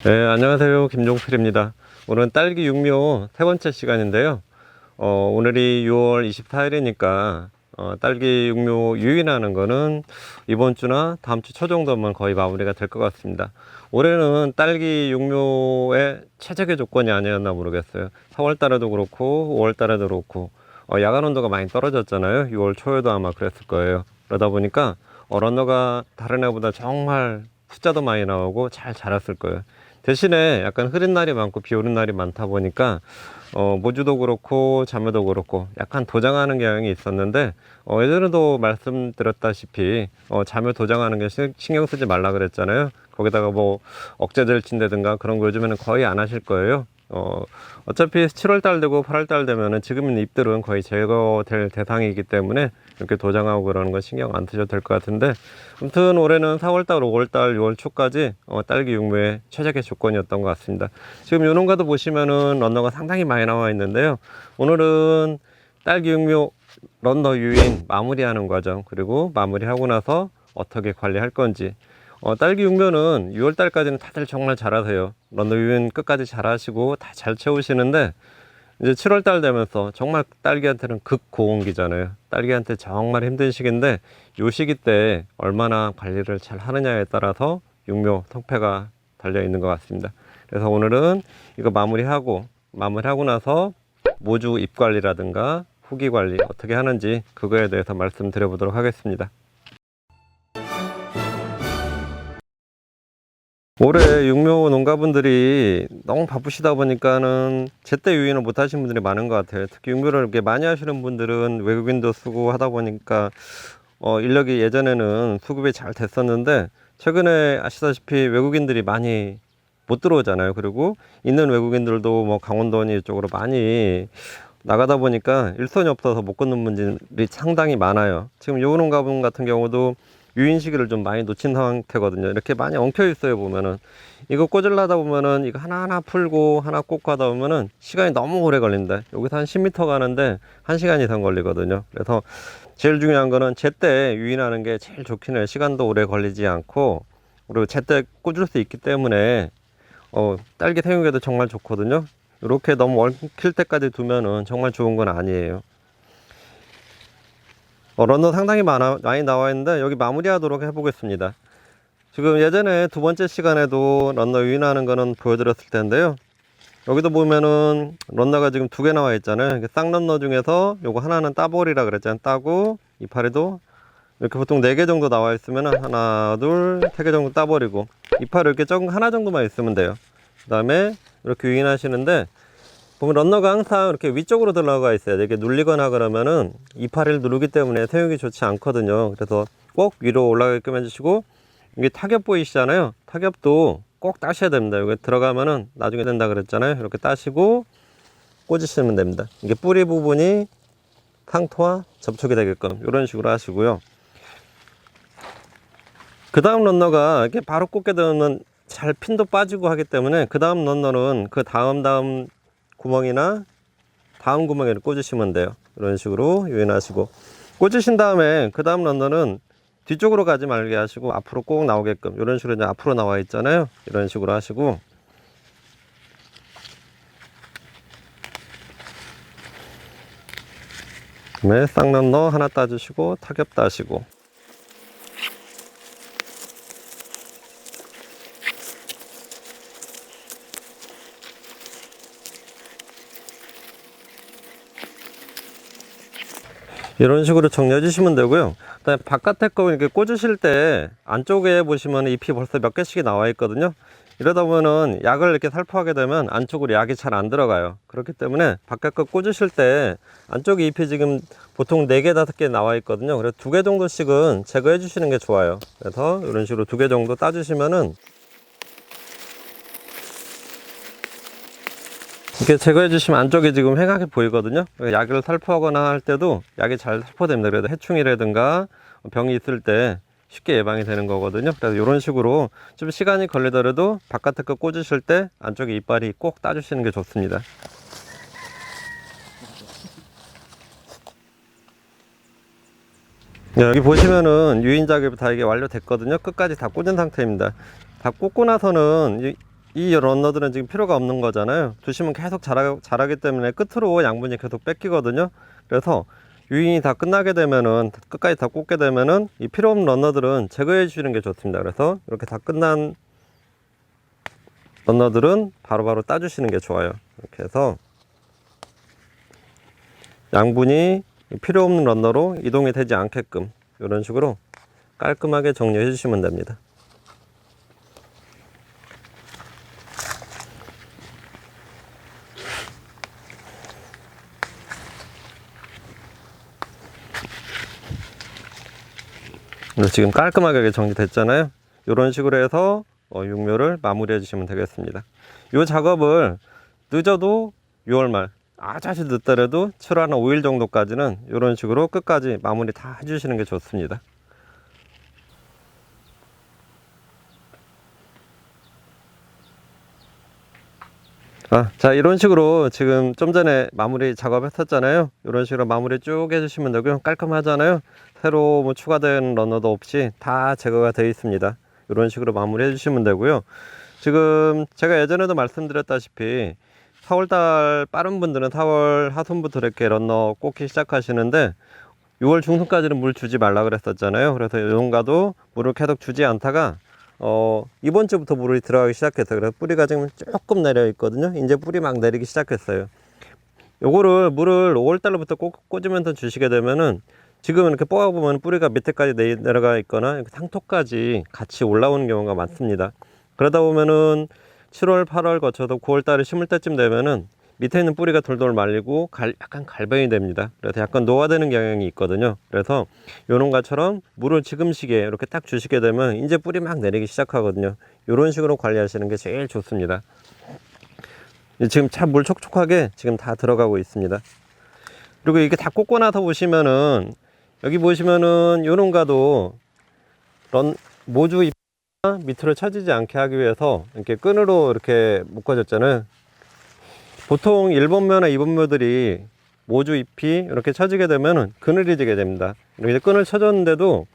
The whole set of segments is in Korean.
네, 안녕하세요. 김종필입니다. 오늘은 딸기 육묘 세 번째 시간인데요. 오늘이 6월 24일이니까 딸기 육묘 유인하는 거는 이번 주나 다음 주 초 정도면 거의 마무리가 될 것 같습니다. 올해는 딸기 육묘의 최적의 조건이 아니었나 모르겠어요. 4월 달에도 그렇고 5월 달에도 그렇고 야간 온도가 많이 떨어졌잖아요. 6월 초에도 아마 그랬을 거예요. 그러다 보니까 런너가 다른 해보다 정말 숫자도 많이 나오고 잘 자랐을 거예요. 대신에 약간 흐린 날이 많고 비 오는 날이 많다 보니까 모주도 그렇고 자매도 그렇고 약간 도장하는 경향이 있었는데 예전에도 말씀드렸다시피 자매 도장하는 게 신경 쓰지 말라 그랬잖아요. 거기다가 뭐 억제제를 친다든가 그런 거 요즘에는 거의 안 하실 거예요. 어차피 7월달 되고 8월달 되면은 지금 있는 잎들은 거의 제거될 대상이기 때문에 이렇게 도장하고 그러는 거 신경 안 쓰셔도 될 것 같은데, 아무튼 올해는 4월달, 5월달, 6월 초까지 딸기 육묘의 최적의 조건이었던 것 같습니다. 지금 요 농가도 보시면은 런너가 상당히 많이 나와 있는데요. 오늘은 딸기 육묘 런너 유인 마무리하는 과정, 그리고 마무리하고 나서 어떻게 관리할 건지. 딸기 육묘는 6월달까지는 다들 정말 잘하세요. 런너 유인 끝까지 잘하시고 다 잘 채우시는데, 이제 7월달 되면서 정말 딸기한테는 극고온기잖아요. 딸기한테 정말 힘든 시기인데, 요 시기 때 얼마나 관리를 잘 하느냐에 따라서 육묘 성패가 달려 있는 것 같습니다. 그래서 오늘은 이거 마무리하고 나서 모주 잎 관리라든가 후기 관리 어떻게 하는지 그거에 대해서 말씀드려 보도록 하겠습니다. 올해 육묘 농가분들이 너무 바쁘시다 보니까는 제때 유인을 못 하신 분들이 많은 것 같아요. 특히 육묘를 이렇게 많이 하시는 분들은 외국인도 쓰고 하다 보니까 인력이 예전에는 수급이 잘 됐었는데, 최근에 아시다시피 외국인들이 많이 못 들어오잖아요. 그리고 있는 외국인들도 뭐 강원도니 이쪽으로 많이 나가다 보니까 일손이 없어서 못 걷는 분들이 상당히 많아요. 지금 요 농가분 같은 경우도 유인 시기를 좀 많이 놓친 상태거든요. 이렇게 많이 엉켜 있어요. 보면은 이거 꽂으려다 보면은 이거 하나하나 풀고 하나 꽂고 하다 보면은 시간이 너무 오래 걸린다. 여기서 한 10m 가는데 1시간 이상 걸리거든요. 그래서 제일 중요한 거는 제때 유인하는 게 제일 좋긴 해요. 시간도 오래 걸리지 않고, 그리고 제때 꽂을 수 있기 때문에 딸기 생육에도 정말 좋거든요. 이렇게 너무 얽힐 때까지 두면은 정말 좋은 건 아니에요. 런너 상당히 많이 나와 있는데 여기 마무리하도록 해보겠습니다. 지금 예전에 두 번째 시간에도 런너 유인하는 거는 보여드렸을 텐데요. 여기도 보면은 런너가 지금 두 개 나와 있잖아요. 쌍런너 중에서 요거 하나는 따버리라 그랬잖아요. 따고 이파리도 이렇게 보통 4개 정도 나와 있으면 하나, 둘, 3개 정도 따버리고, 이파리 이렇게 적은 하나 정도만 있으면 돼요. 그 다음에 이렇게 유인하시는데, 보면 런너가 항상 이렇게 위쪽으로 들어가 있어요. 이렇게 눌리거나 그러면은 이파리를 누르기 때문에 사용이 좋지 않거든요. 그래서 꼭 위로 올라가게끔 해주시고, 이게 타겹 보이시잖아요. 타겹도 꼭 따셔야 됩니다. 여기 들어가면은 나중에 된다 그랬잖아요. 이렇게 따시고 꽂으시면 됩니다. 이게 뿌리 부분이 상토와 접촉이 되게끔 이런 식으로 하시고요. 그 다음 런너가 이렇게 바로 꽂게 되면 잘 핀도 빠지고 하기 때문에, 그 다음 런너는 그 다음 구멍이나 다음 구멍에를 꽂으시면 돼요. 이런 식으로 유인하시고, 꽂으신 다음에 그 다음 런너는 뒤쪽으로 가지 말게 하시고 앞으로 꼭 나오게끔, 이런 식으로 이제 앞으로 나와 있잖아요. 이런 식으로 하시고, 그다음에 쌍런너 하나 따주시고 타겹 따시고, 이런 식으로 정리해 주시면 되고요. 그다음에 바깥에 거 이렇게 꽂으실 때 안쪽에 보시면 잎이 벌써 몇 개씩 나와 있거든요. 이러다 보면은 약을 이렇게 살포하게 되면 안쪽으로 약이 잘 안 들어가요. 그렇기 때문에 바깥 거 꽂으실 때 안쪽에 잎이 지금 보통 4개, 5개 나와 있거든요. 그래서 2개 정도씩은 제거해 주시는 게 좋아요. 그래서 이런 식으로 2개 정도 따주시면은 이렇게 제거해 주시면 안쪽이 지금 휑하게 보이거든요. 약을 살포하거나 할 때도 약이 잘 살포됩니다. 그래서 해충이라든가 병이 있을 때 쉽게 예방이 되는 거거든요. 그래서 이런 식으로 좀 시간이 걸리더라도 바깥에 거 꽂으실 때 안쪽에 이빨이 꼭 따주시는 게 좋습니다. 네, 여기 보시면은 유인 작업이 다 이게 완료됐거든요. 끝까지 다 꽂은 상태입니다. 다 꽂고 나서는 이 런너들은 지금 필요가 없는 거잖아요. 두시면 계속 자라기 때문에 끝으로 양분이 계속 뺏기거든요. 그래서 유인이 다 끝나게 되면은, 끝까지 다 꽂게 되면은 이 필요 없는 런너들은 제거해 주시는 게 좋습니다. 그래서 이렇게 다 끝난 런너들은 바로바로 따주시는 게 좋아요. 이렇게 해서 양분이 필요 없는 런너로 이동이 되지 않게끔 이런 식으로 깔끔하게 정리해 주시면 됩니다. 지금 깔끔하게 정리됐잖아요. 이런 식으로 해서 육묘를 마무리해 주시면 되겠습니다. 이 작업을 늦어도 6월 말, 아주 늦더라도 7화나 5일 정도까지는 이런 식으로 끝까지 마무리 다 해주시는 게 좋습니다. 자, 이런 식으로 지금 좀 전에 마무리 작업했었잖아요. 이런 식으로 마무리 쭉 해주시면 되고요. 깔끔하잖아요. 새로 뭐 추가된 러너도 없이 다 제거가 되어 있습니다. 이런 식으로 마무리 해주시면 되고요. 지금 제가 예전에도 말씀드렸다시피 4월달 빠른 분들은 4월 하순부터 이렇게 런너 꽂기 시작하시는데 6월 중순까지는 물 주지 말라 그랬었잖아요. 그래서 요런가도 물을 계속 주지 않다가 이번 주부터 물이 들어가기 시작했어요. 그래서 뿌리가 지금 조금 내려 있거든요. 이제 뿌리 막 내리기 시작했어요. 요거를 물을 5월달부터 꽂으면서 주시게 되면은 지금 이렇게 뽑아보면 뿌리가 밑에까지 내려가 있거나 상토까지 같이 올라오는 경우가 많습니다. 그러다 보면은 7월, 8월 거쳐서 9월달에 심을 때쯤 되면은 밑에 있는 뿌리가 돌돌 말리고 약간 갈변이 됩니다. 그래서 약간 노화되는 경향이 있거든요. 그래서 요런 것처럼 물을 지금 시기에 이렇게 딱 주시게 되면 이제 뿌리 막 내리기 시작하거든요. 요런 식으로 관리하시는 게 제일 좋습니다. 지금 참 물 촉촉하게 지금 다 들어가고 있습니다. 그리고 이게 다 꽂고 나서 보시면은 여기 보시면은 요런 가도 모주 잎 밑으로 처지지 않게 하기 위해서 이렇게 끈으로 이렇게 묶어줬잖아요. 보통 1번묘나 2번묘들이 모주 잎이 이렇게 처지게 되면 그늘이지게 됩니다. 이렇게 끈을 쳐줬는데도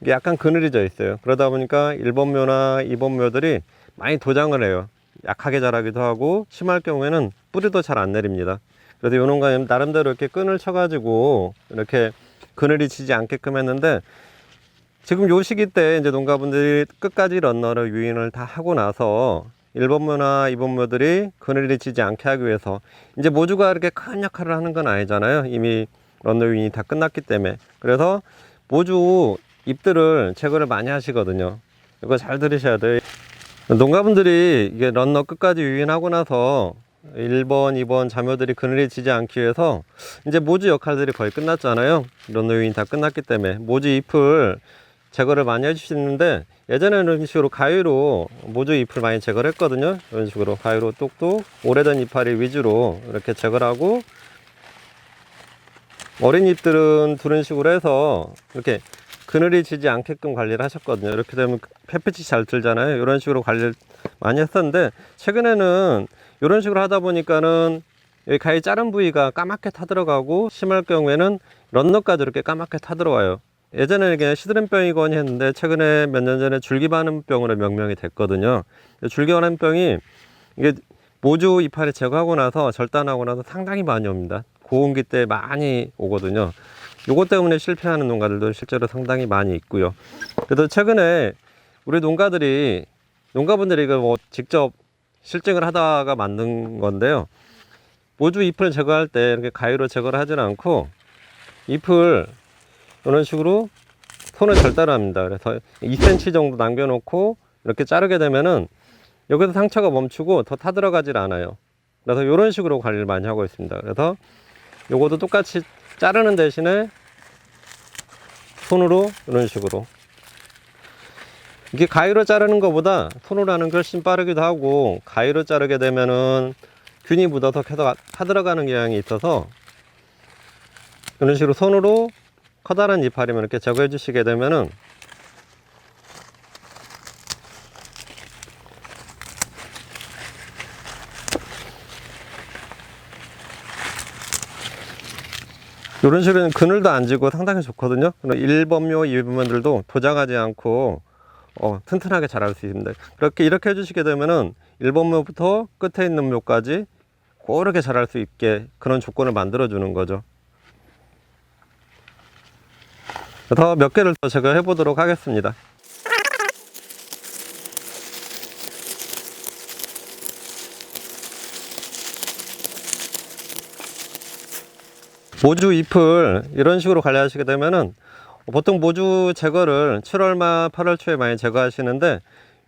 이게 약간 그늘이져 있어요. 그러다 보니까 1번묘나 2번묘들이 많이 도장을 해요. 약하게 자라기도 하고 심할 경우에는 뿌리도 잘 안 내립니다. 그래서 요런 거 나름대로 이렇게 끈을 쳐가지고 이렇게 그늘이 지지 않게끔 했는데 지금 요 시기 때 이제 농가분들이 끝까지 런너를 유인을 다 하고 나서 1번묘나 2번묘들이 그늘이 지지 않게 하기 위해서 이제 모주가 이렇게 큰 역할을 하는 건 아니잖아요. 이미 런너 유인이 다 끝났기 때문에. 그래서 모주 잎들을 제거를 많이 하시거든요. 이거 잘 들으셔야 돼요. 농가분들이 이게 런너 끝까지 유인하고 나서 1번, 2번 자묘들이 그늘이 지지 않기 위해서 이제 모주 역할들이 거의 끝났잖아요. 런너 유인 다 끝났기 때문에 모주 잎을 제거를 많이 해주시는데 예전에는 이런 식으로 가위로 모주 잎을 많이 제거를 했거든요. 이런 식으로 가위로 뚝뚝 오래된 이파리 위주로 이렇게 제거를 하고 어린 잎들은 두른 식으로 해서 이렇게 그늘이 지지 않게끔 관리를 하셨거든요. 이렇게 되면 햇빛이 잘 들잖아요. 이런 식으로 관리를 많이 했었는데 최근에는 이런 식으로 하다 보니까는 여기 가위 자른 부위가 까맣게 타들어가고 심할 경우에는 런너까지 이렇게 까맣게 타들어와요. 예전에는 그냥 시드름병이거니 했는데 최근에 몇 년 전에 줄기반응병으로 명명이 됐거든요. 줄기반응병이 이게 모주 이파리 제거하고 나서 절단하고 나서 상당히 많이 옵니다. 고온기 때 많이 오거든요. 요것 때문에 실패하는 농가들도 실제로 상당히 많이 있고요. 그래도 최근에 우리 농가분들이 이거 뭐 직접 실증을 하다가 만든 건데요. 모주 잎을 제거할 때 이렇게 가위로 제거를 하지는 않고 잎을 이런 식으로 손을 절단합니다. 그래서 2cm 정도 남겨놓고 이렇게 자르게 되면은 여기서 상처가 멈추고 더 타들어가질 않아요. 그래서 이런 식으로 관리를 많이 하고 있습니다. 그래서 요것도 똑같이 자르는 대신에 손으로 이런 식으로 이게 가위로 자르는 것보다 손으로 하는 게 훨씬 빠르기도 하고 가위로 자르게 되면은 균이 묻어서 계속 타들어가는 경향이 있어서 이런 식으로 손으로 커다란 이파리만 이렇게 제거해 주시게 되면은 이런 식으로 그늘도 안 지고 상당히 좋거든요. 1번묘, 2번묘들도 도장하지 않고 튼튼하게 자랄 수 있습니다. 이렇게 해주시게 되면은 1번 묘부터 끝에 있는 묘까지 고르게 자랄 수 있게 그런 조건을 만들어 주는 거죠. 더 몇 개를 더 제가 해보도록 하겠습니다. 모주 잎을 이런 식으로 관리하시게 되면은 보통 모주 제거를 7월 말 8월 초에 많이 제거하시는데,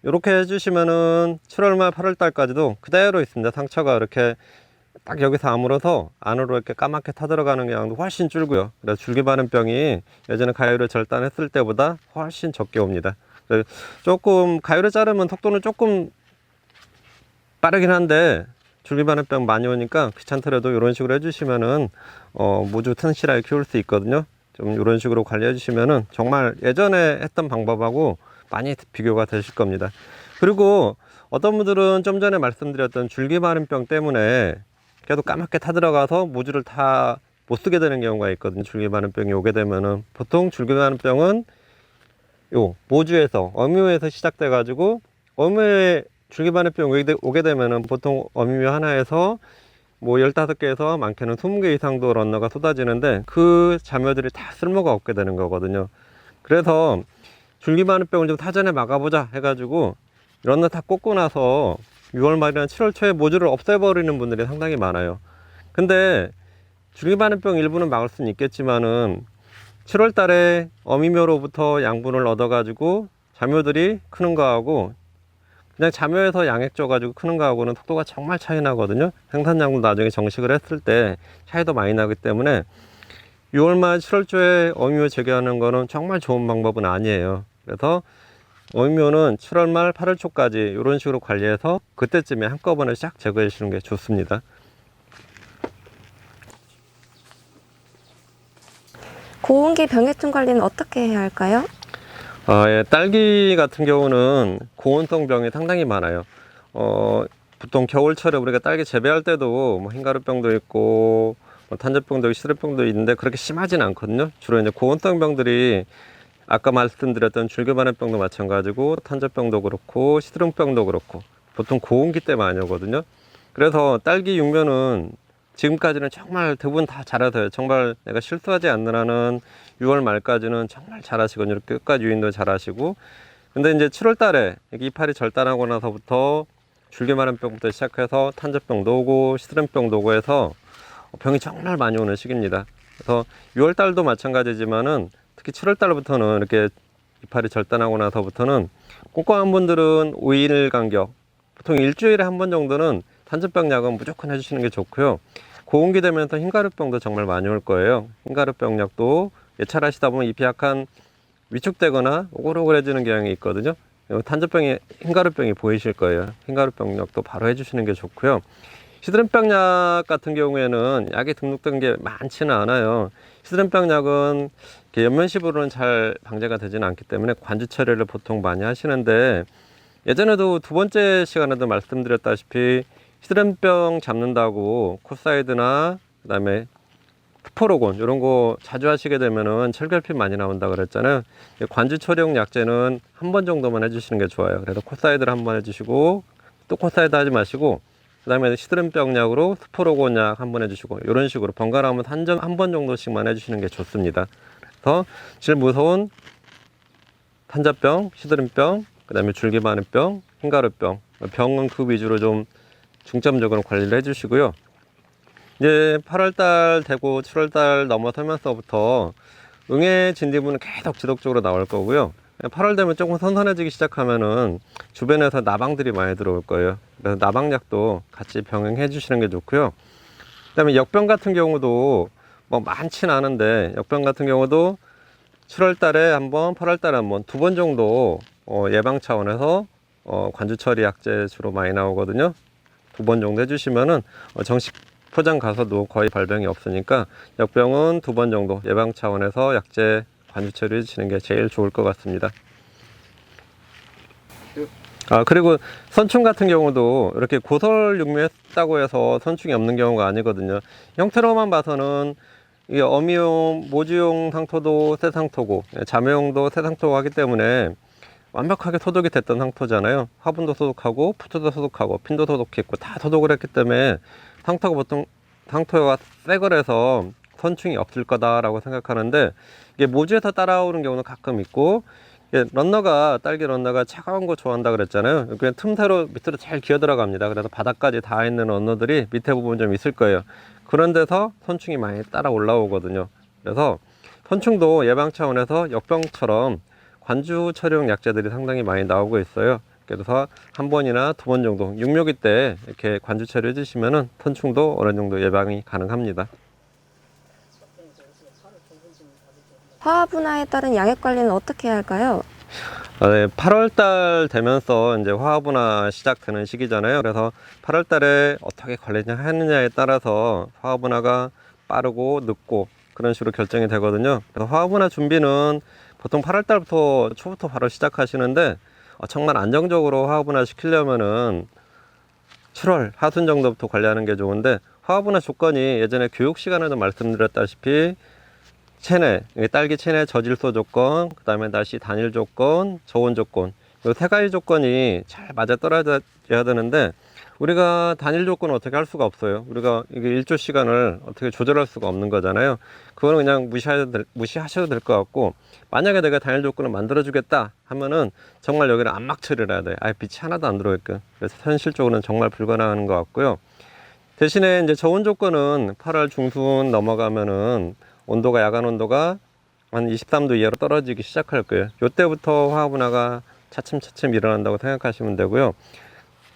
이렇게 해주시면은 7월 말 8월 달까지도 그대로 있습니다. 상처가 이렇게 딱 여기서 아물어서 안으로 이렇게 까맣게 타들어가는 경향도 훨씬 줄고요. 그래서 줄기반응병이 예전에 가위로 절단했을 때보다 훨씬 적게 옵니다. 조금 가위로 자르면 속도는 조금 빠르긴 한데, 줄기반응병 많이 오니까 귀찮더라도 이런 식으로 해주시면은 모주 튼실하게 키울 수 있거든요. 좀 이런 식으로 관리해 주시면은 정말 예전에 했던 방법하고 많이 비교가 되실 겁니다. 그리고 어떤 분들은 좀 전에 말씀드렸던 줄기마름병 때문에 계속 까맣게 타들어가서 모주를 다 못 쓰게 되는 경우가 있거든요. 줄기마름병이 오게 되면은 보통 줄기마름병은 요 모주에서 어미묘에서 시작돼 가지고 어미묘에 줄기마름병 오게 되면은 보통 어미묘 하나에서 뭐 15개에서 많게는 20개 이상도 런너가 쏟아지는데, 그 자묘들이 다 쓸모가 없게 되는 거거든요. 그래서 줄기마름병을 좀 사전에 막아보자 해가지고 런너 다 꽂고 나서 6월 말이나 7월 초에 모주를 없애버리는 분들이 상당히 많아요. 근데 줄기마름병 일부는 막을 수는 있겠지만은 7월 달에 어미묘로부터 양분을 얻어가지고 자묘들이 크는 거하고 그냥 자묘에서 양액 줘가지고 크는 거하고는 속도가 정말 차이 나거든요. 생산량도 나중에 정식을 했을 때 차이도 많이 나기 때문에 6월 말 7월 초에 어미묘 재개하는 거는 정말 좋은 방법은 아니에요. 그래서 어미묘는 7월 말 8월 초까지 이런 식으로 관리해서 그때쯤에 한꺼번에 싹 제거해 주시는 게 좋습니다. 고운기 병해충 관리는 어떻게 해야 할까요? 예, 딸기 같은 경우는 고온성 병이 상당히 많아요. 보통 겨울철에 우리가 딸기 재배할 때도 뭐 흰가루병도 있고 뭐 탄저병도 있고 시드름병도 있는데 그렇게 심하진 않거든요. 주로 이제 고온성 병들이 아까 말씀드렸던 줄기반응병도 마찬가지고 탄저병도 그렇고 시드름병도 그렇고 보통 고온기 때 많이 오거든요. 그래서 딸기 육면은 지금까지는 정말 대부분 다 잘하세요. 정말 내가 실수하지 않는 한은 6월 말까지는 정말 잘하시고 이렇게 끝까지 유인도 잘하시고, 근데 이제 7월 달에 이파리 절단하고 나서부터 줄기마름병부터 시작해서 탄저병도 오고 시드름병도 오고 해서 병이 정말 많이 오는 시기입니다. 그래서 6월 달도 마찬가지지만은 특히 7월 달부터는 이렇게 이파리 절단하고 나서부터는 꼼꼼한 분들은 5일 간격, 보통 일주일에 한 번 정도는 탄저병 약은 무조건 해주시는 게 좋고요. 고온기 되면서 흰가루병도 정말 많이 올 거예요. 흰가루병 약도 예찰하시다 보면 잎이 약간 위축되거나 오글오글해지는 경향이 있거든요. 탄저병이 흰가루병이 보이실 거예요. 흰가루병 약도 바로 해주시는 게 좋고요. 시드름병 약 같은 경우에는 약이 등록된 게 많지는 않아요. 시드름병 약은 연면십으로는 잘 방제가 되지는 않기 때문에 관주 처리를 보통 많이 하시는데, 예전에도 두 번째 시간에도 말씀드렸다시피 시드름병 잡는다고 코사이드나 그다음에 스포로곤 이런 거 자주 하시게 되면은 철결핍 많이 나온다 그랬잖아요. 관주 처리용 약제는 한 번 정도만 해주시는 게 좋아요. 그래서 코사이드를 한 번 해주시고 또 코사이드 하지 마시고 그다음에 시드름병 약으로 스포로곤 약 한 번 해주시고 이런 식으로 번갈아 가면서 한 번 정도씩만 해주시는 게 좋습니다. 그래서 제일 무서운 탄저병, 시드름병, 그다음에 줄기마름병, 흰가루병 병은 그 위주로 좀 중점적으로 관리를 해주시고요. 이제 8월달 되고 7월달 넘어서면서부터 응애 진딧물은 계속 지속적으로 나올 거고요. 8월 되면 조금 선선해지기 시작하면은 주변에서 나방들이 많이 들어올 거예요. 그래서 나방약도 같이 병행해 주시는 게 좋고요. 그다음에 역병 같은 경우도 뭐 많지는 않은데 역병 같은 경우도 7월달에 한번, 8월달에 한번 두 번 정도 예방 차원에서 관주 처리 약제 주로 많이 나오거든요. 두 번 정도 해주시면은 정식 포장 가서도 거의 발병이 없으니까 역병은 두 번 정도 예방 차원에서 약제 관주 처리 해주시는 게 제일 좋을 것 같습니다. 그리고 선충 같은 경우도 이렇게 고설 육묘했다고 해서 선충이 없는 경우가 아니거든요. 형태로만 봐서는 이게 어미용, 모주용 상토도 새상토고 자묘용도 새상토고 하기 때문에 완벽하게 소독이 됐던 상토잖아요. 화분도 소독하고 푸트도 소독하고 핀도 소독했고 다 소독을 했기 때문에 상토가 새 거라서 선충이 없을 거다라고 생각하는데, 이게 모주에서 따라오는 경우는 가끔 있고, 이게 딸기 런너가 차가운 거 좋아한다 그랬잖아요. 그냥 틈새로 밑으로 잘 기어 들어갑니다. 그래서 바닥까지 닿아 있는 런너들이 밑에 부분 좀 있을 거예요. 그런 데서 선충이 많이 따라 올라오거든요. 그래서 선충도 예방 차원에서 역병처럼 관주 처리용 약재들이 상당히 많이 나오고 있어요. 그래서 한 번이나 두 번 정도 육묘기 때 이렇게 관주 처리해 주시면은 선충도 어느 정도 예방이 가능합니다. 화분화에 따른 양액 관리는 어떻게 해야 할까요? 네, 8월 달 되면서 이제 화분화 시작되는 시기잖아요. 그래서 8월 달에 어떻게 관리하느냐에 따라서 화분화가 빠르고 늦고 그런 식으로 결정이 되거든요. 그래서 화분화 준비는 보통 8월 달부터 초부터 바로 시작하시는데, 정말 안정적으로 화분화 시키려면은 7월 하순 정도부터 관리하는 게 좋은데, 화분화 조건이 예전에 교육 시간에도 말씀드렸다시피 체내, 딸기 체내 저질소 조건, 그 다음에 날씨 단일 조건, 저온 조건, 이 세 가지 조건이 잘 맞아 떨어져야 되는데, 우리가 단일 조건은 어떻게 할 수가 없어요. 우리가 이게 일조 시간을 어떻게 조절할 수가 없는 거잖아요. 그거는 그냥 무시하셔도 될 것 같고, 만약에 내가 단일 조건을 만들어 주겠다 하면은 정말 여기는 암막 처리를 해야 돼. 아예 빛이 하나도 안 들어오게끔. 그래서 현실적으로는 정말 불가능한 것 같고요. 대신에 이제 저온 조건은 8월 중순 넘어가면은 온도가, 야간 온도가 한 23도 이하로 떨어지기 시작할 거예요. 이때부터 화분화가 차츰차츰 일어난다고 생각하시면 되고요.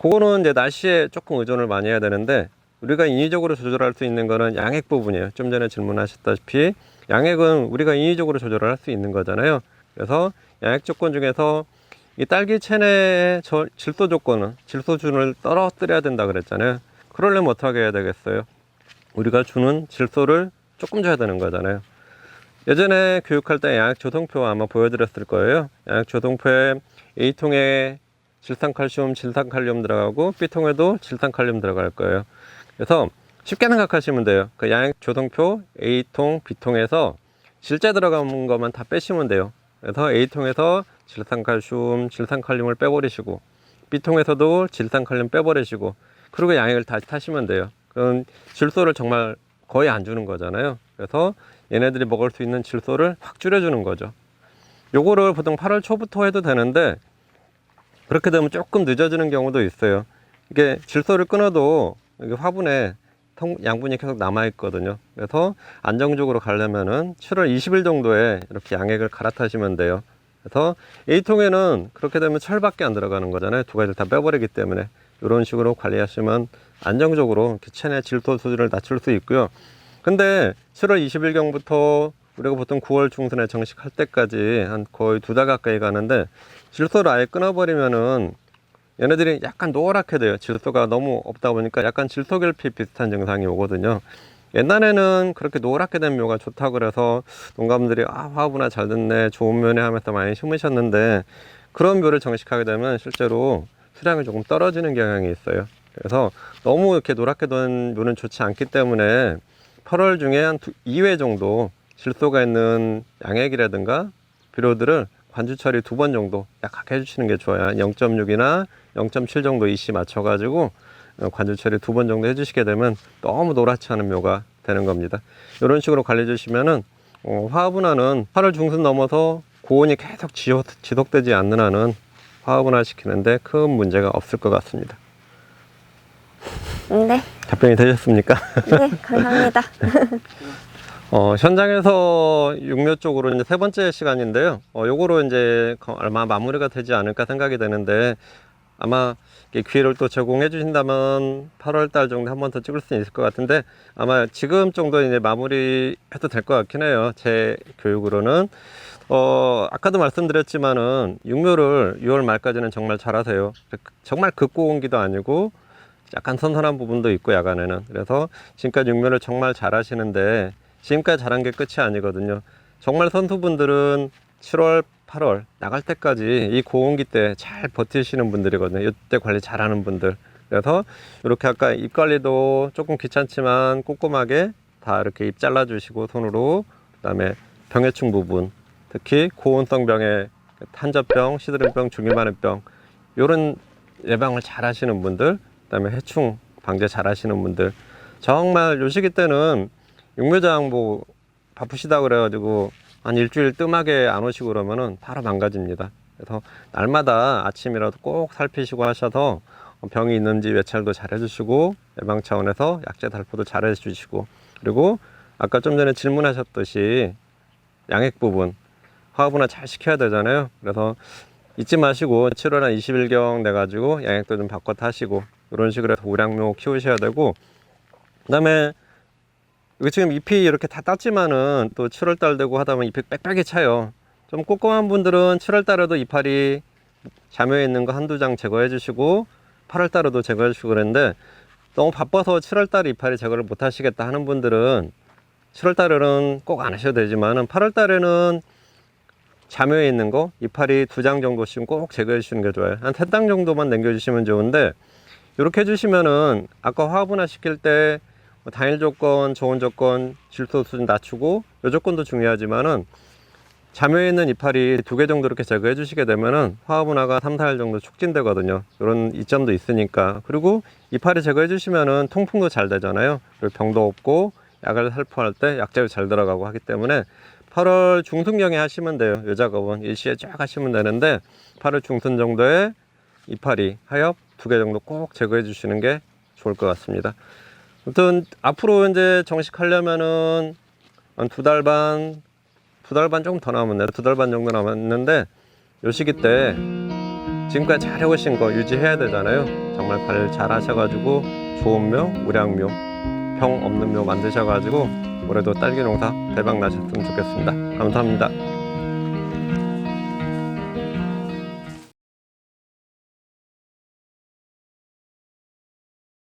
그거는 이제 날씨에 조금 의존을 많이 해야 되는데, 우리가 인위적으로 조절할 수 있는 거는 양액 부분이에요. 좀 전에 질문하셨다시피 양액은 우리가 인위적으로 조절을 할 수 있는 거잖아요. 그래서 양액 조건 중에서 이 딸기 체내의 질소 조건은 질소준을 떨어뜨려야 된다 그랬잖아요. 그러려면 어떻게 해야 되겠어요? 우리가 주는 질소를 조금 줘야 되는 거잖아요. 예전에 교육할 때 양액 조성표 아마 보여드렸을 거예요. 양액 조성표에 A통에 질산칼슘, 질산칼륨 들어가고 B통에도 질산칼륨 들어갈 거예요. 그래서 쉽게 생각하시면 돼요. 그 양액 조성표 A통, B통에서 질제 들어간 것만 다 빼시면 돼요. 그래서 A통에서 질산칼슘, 질산칼륨을 빼버리시고, B통에서도 질산칼륨 빼버리시고, 그리고 양액을 다시 타시면 돼요. 그럼 질소를 정말 거의 안 주는 거잖아요. 그래서 얘네들이 먹을 수 있는 질소를 확 줄여주는 거죠. 요거를 보통 8월 초부터 해도 되는데, 그렇게 되면 조금 늦어지는 경우도 있어요. 이게 질소를 끊어도 이게 화분에 양분이 계속 남아 있거든요. 그래서 안정적으로 가려면은 7월 20일 정도에 이렇게 양액을 갈아타시면 돼요. 그래서 A통에는 그렇게 되면 철밖에 안 들어가는 거잖아요. 두 가지를 다 빼버리기 때문에 이런 식으로 관리하시면 안정적으로 이렇게 체내 질소 수준을 낮출 수 있고요. 근데 7월 20일경부터 우리가 보통 9월 중순에 정식할 때까지 한 거의 2달 가까이 가는데, 질소를 아예 끊어버리면은 얘네들이 약간 노랗게 돼요. 질소가 너무 없다 보니까 약간 질소결핍 비슷한 증상이 오거든요. 옛날에는 그렇게 노랗게 된 묘가 좋다고 그래서 농가분들이 화분화 잘 됐네, 좋은 묘네 하면서 많이 심으셨는데, 그런 묘를 정식하게 되면 실제로 수량이 조금 떨어지는 경향이 있어요. 그래서 너무 이렇게 노랗게 된 묘는 좋지 않기 때문에 8월 중에 한 2회 정도 질소가 있는 양액이라든가 비료들을 관주 처리 2번 정도 약하게 해주시는 게 좋아요. 0.6이나 0.7 정도 EC 맞춰가지고 관주 처리 2번 정도 해주시게 되면 너무 노랗지 않은 묘가 되는 겁니다. 이런 식으로 관리해 주시면은 화분화는 8월 중순 넘어서 고온이 계속 지속되지 않는 한은 화분화 시키는데 큰 문제가 없을 것 같습니다. 네, 답변이 되셨습니까? 네, 감사합니다. 현장에서 육묘 쪽으로 이제 세 번째 시간인데요. 요거로 이제 아마 마무리가 되지 않을까 생각이 되는데, 아마 기회를 또 제공해 주신다면 8월 달 정도 한 번 더 찍을 수 있을 것 같은데, 아마 지금 정도 이제 마무리 해도 될 것 같긴 해요. 제 교육으로는. 아까도 말씀드렸지만은 육묘를 6월 말까지는 정말 잘하세요. 정말 극고온기도 아니고 약간 선선한 부분도 있고 야간에는. 그래서 지금까지 육묘를 정말 잘하시는데, 지금까지 잘한 게 끝이 아니거든요. 정말 선수분들은 7월, 8월 나갈 때까지 이 고온기 때 잘 버티시는 분들이거든요. 이때 관리 잘하는 분들. 그래서 이렇게 아까 잎 관리도 조금 귀찮지만 꼼꼼하게 다 이렇게 잎 잘라주시고 손으로, 그 다음에 병해충 부분, 특히 고온성 병에 탄저병, 시드름병, 중이마늘병 이런 예방을 잘 하시는 분들, 그다음에 해충 방제 잘 하시는 분들, 정말 요 시기 때는 육묘장 뭐 바쁘시다 그래가지고 한 일주일 뜸하게 안 오시고 그러면은 바로 망가집니다. 그래서 날마다 아침이라도 꼭 살피시고 하셔서 병이 있는지 외찰도 잘 해주시고, 예방 차원에서 약제 살포도 잘 해주시고, 그리고 아까 좀 전에 질문하셨듯이 양액 부분 화분화 잘 시켜야 되잖아요. 그래서 잊지 마시고 7월 한 20일경 내가지고 양액도 좀 바꿔 타시고, 이런 식으로 해서 우량묘 키우셔야 되고, 그 다음에 이거 지금 잎이 이렇게 다 땄지만은 또 7월달 되고 하다 보면 잎이 빽빽이 차요. 좀 꼼꼼한 분들은 7월달에도 이파리 자묘에 있는 거 한두 장 제거해 주시고 8월달에도 제거해 주시고 그랬는데, 너무 바빠서 7월달에 이파리 제거를 못 하시겠다 하는 분들은 7월달에는 꼭 안 하셔도 되지만은 8월달에는 자묘에 있는 거 이파리 2장 정도씩 꼭 제거해 주시는 게 좋아요. 한 3장 정도만 남겨 주시면 좋은데, 이렇게 해주시면은 아까 화분화 시킬 때 단일 조건, 좋은 조건, 질소 수준 낮추고 이 조건도 중요하지만은 자묘에 있는 이파리 2개 정도 이렇게 제거해 주시게 되면은 화분화가 3, 4일 정도 촉진되거든요. 이런 이점도 있으니까. 그리고 이파리 제거해 주시면은 통풍도 잘 되잖아요. 그리고 병도 없고 약을 살포할 때 약재도 잘 들어가고 하기 때문에 8월 중순경에 하시면 돼요. 이 작업은 일시에 쫙 하시면 되는데 8월 중순 정도에 이파리 하엽 2개 정도 꼭 제거해 주시는 게 좋을 것 같습니다. 아무튼 앞으로 이제 정식하려면은 한 2달 반, 2달 반 조금 더 남았네요. 2달 반 정도 남았는데, 요 시기 때 지금까지 잘 해오신 거 유지해야 되잖아요. 정말 관리 잘 하셔가지고 좋은 묘, 우량묘, 병 없는 묘 만드셔가지고 올해도 딸기 농사 대박 나셨으면 좋겠습니다. 감사합니다.